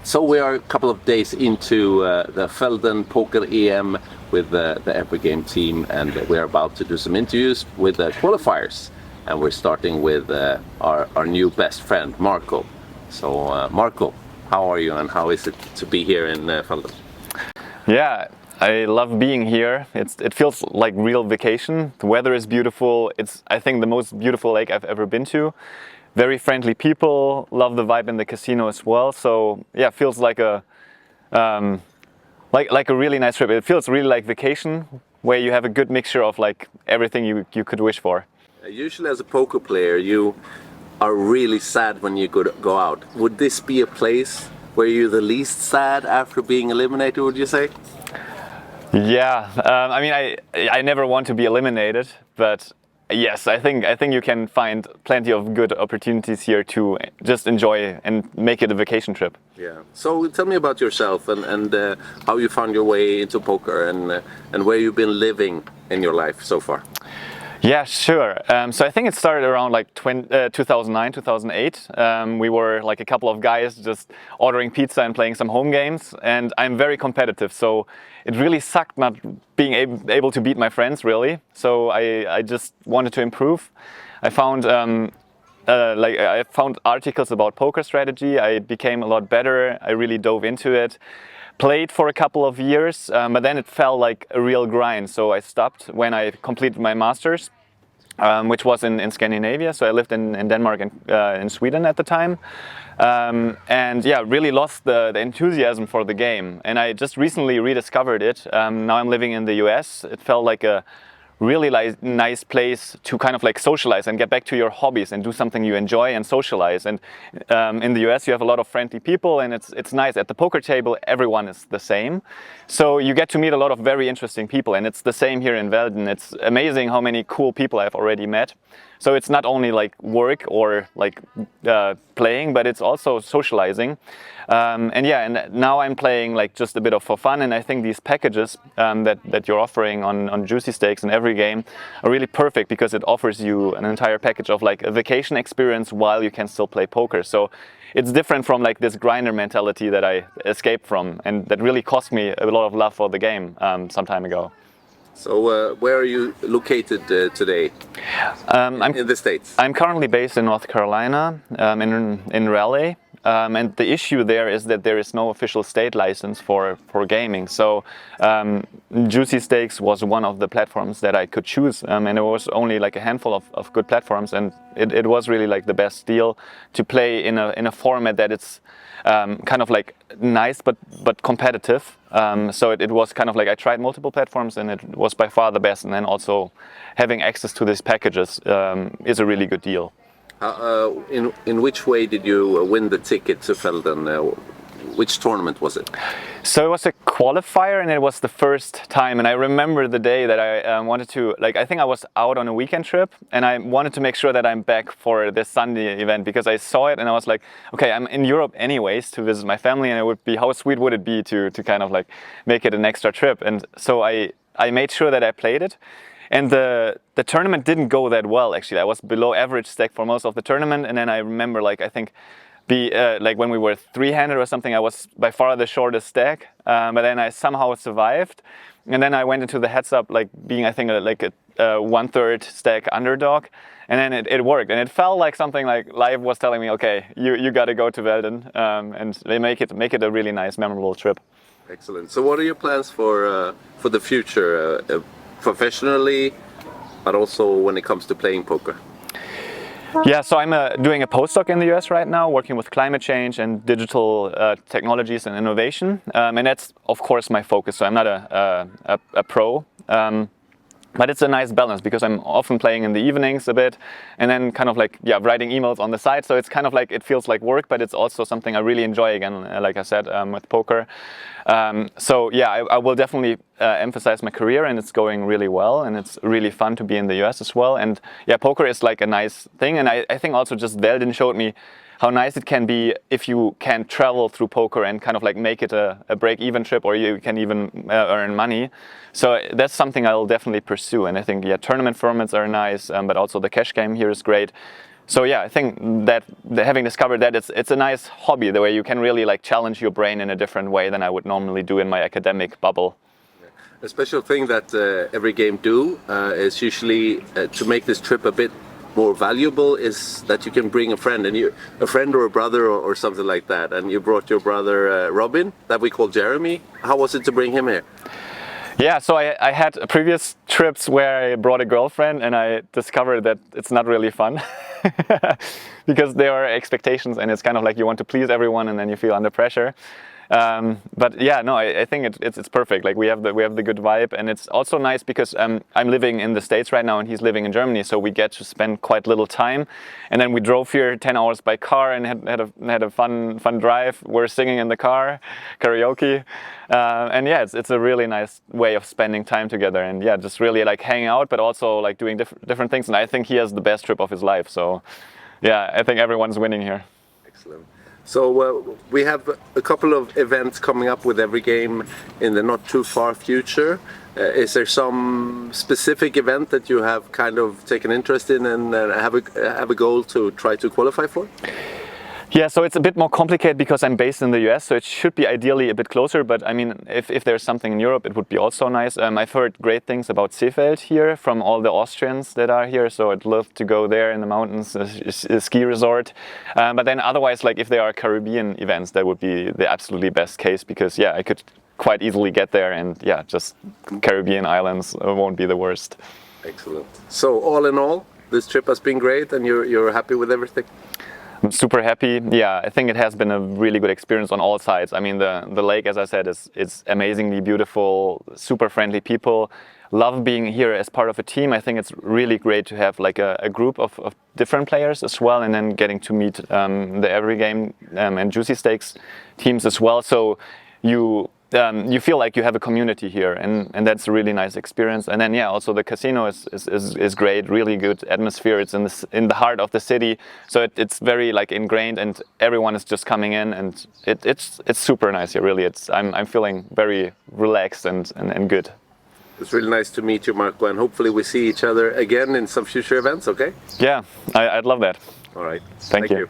So we are a couple of days into the Velden Poker EM with the Every Game team, and we're about to do some interviews with the qualifiers. And we're starting with our new best friend, Marco. So Marco, how are you and how is it to be here in Velden? Yeah, I love being here. It feels like real vacation. The weather is beautiful. It's, I think, the most beautiful lake I've ever been to. Very friendly people, love the vibe in the casino as well. So yeah, it feels like a like a really nice trip. It feels really like vacation, where you have a good mixture of like everything you could wish for. Usually as a poker player, you are really sad when you go out. Would this be a place where you're the least sad after being eliminated, would you say? Yeah, I mean, I never want to be eliminated, but yes, I think you can find plenty of good opportunities here to just enjoy and make it a vacation trip. Yeah. So tell me about yourself and how you found your way into poker and where you've been living in your life so far. Yeah, sure. So I think it started around like 2009, 2008. We were like a couple of guys just ordering pizza and playing some home games. And I'm very competitive, so it really sucked not being able to beat my friends, really. So I just wanted to improve. I found I found articles about poker strategy. I became a lot better. I really dove into it. Played for a couple of years, but then it felt like a real grind. So I stopped when I completed my master's, which was in Scandinavia. So I lived in Denmark and in Sweden at the time. And yeah, really lost the enthusiasm for the game. And I just recently rediscovered it. Now I'm living in the US. It felt like a really nice place to kind of like socialize and get back to your hobbies and do something you enjoy and socialize. And in the US you have a lot of friendly people, and it's nice. At the poker table everyone is the same, so you get to meet a lot of very interesting people, and it's the same here in Velden. It's amazing how many cool people I've already met. So it's not only like work or like playing, but it's also socializing. And yeah, and now I'm playing like just a bit of for fun, and I think these packages that you're offering on Juicy Stakes in every game are really perfect, because it offers you an entire package of like a vacation experience while you can still play poker. So it's different from like this grinder mentality that I escaped from, and that really cost me a lot of love for the game some time ago. So where are you located today in the States? I'm currently based in North Carolina, in Raleigh. And the issue there is that there is no official state license for gaming. So Juicy Stakes was one of the platforms that I could choose, and there was only like a handful of good platforms, and it was really like the best deal to play in a format that it's kind of like nice but competitive. So it was kind of like I tried multiple platforms, and it was by far the best. And then also having access to these packages is a really good deal. In which way did you win the ticket to Velden? Which tournament was it? So it was a qualifier, and it was the first time. And I remember the day that I wanted to, like, I think I was out on a weekend trip, and I wanted to make sure that I'm back for this Sunday event, because I saw it and I was like, okay, I'm in Europe anyways to visit my family, and it would be, how sweet would it be to kind of like make it an extra trip? And so I made sure that I played it. And the tournament didn't go that well, actually. I was below average stack for most of the tournament, and then I remember, like, I think like when we were three-handed or something, I was by far the shortest stack, but then I somehow survived. And then I went into the heads-up, like being, I think, like a one-third stack underdog, and then it worked. And it felt like something like life was telling me, okay, you got to go to Velden, and they make it a really nice, memorable trip. Excellent. So what are your plans for the future? Professionally, but also when it comes to playing poker? Yeah, so I'm doing a postdoc in the US right now, working with climate change and digital technologies and innovation, and that's of course my focus. So I'm not a pro, but it's a nice balance, because I'm often playing in the evenings a bit, and then kind of like, yeah, writing emails on the side. So it's kind of like, it feels like work, but it's also something I really enjoy, again, like I said, with poker. So yeah, I will definitely emphasize my career, and it's going really well, and it's really fun to be in the US as well. And yeah, poker is like a nice thing, and I think also just Velden showed me how nice it can be if you can travel through poker and kind of like make it a break-even trip, or you can even earn money. So that's something I'll definitely pursue. And I think, yeah, tournament formats are nice, but also the cash game here is great. So yeah, I think that having discovered that it's a nice hobby, the way you can really like challenge your brain in a different way than I would normally do in my academic bubble. A special thing that every game do is usually to make this trip a bit more valuable is that you can bring a friend, and a friend or a brother or something like that. And you brought your brother Robin, that we call Jeremy. How was it to bring him here? Yeah, so I had previous trips where I brought a girlfriend, and I discovered that it's not really fun because there are expectations, and it's kind of like you want to please everyone, and then you feel under pressure. But yeah, no, I think it's perfect. Like we have the good vibe, and it's also nice because I'm living in the States right now, and he's living in Germany, so we get to spend quite little time. And then we drove here 10 hours by car and had a fun drive. We're singing in the car, karaoke, and yeah, it's a really nice way of spending time together, and yeah, just really like hanging out, but also like doing different things. And I think he has the best trip of his life. So yeah, I think everyone's winning here. Excellent. So we have a couple of events coming up with every game in the not too far future. Is there some specific event that you have kind of taken interest in and have a goal to try to qualify for? Yeah, so it's a bit more complicated because I'm based in the US, so it should be ideally a bit closer. But I mean, if there's something in Europe, it would be also nice. I've heard great things about Seefeld here from all the Austrians that are here, so I'd love to go there in the mountains, a ski resort. But then otherwise, like if there are Caribbean events, that would be the absolutely best case because yeah, I could quite easily get there, and yeah, just Caribbean islands won't be the worst. Excellent. So all in all, this trip has been great, and you're happy with everything? I'm super happy. Yeah, I think it has been a really good experience on all sides. I mean, the lake, as I said, is amazingly beautiful, super friendly people. Love being here as part of a team. I think it's really great to have like a group of different players as well, and then getting to meet the Every Game and Juicy Stakes teams as well. So you feel like you have a community here, and that's a really nice experience. And then yeah, also the casino is great, really good atmosphere. It's in the heart of the city, so it's very like ingrained, and everyone is just coming in, and it's super nice here. Really, I'm feeling very relaxed and good. It's really nice to meet you, Marco, and hopefully we see each other again in some future events. Okay? Yeah, I'd love that. All right. Thank you.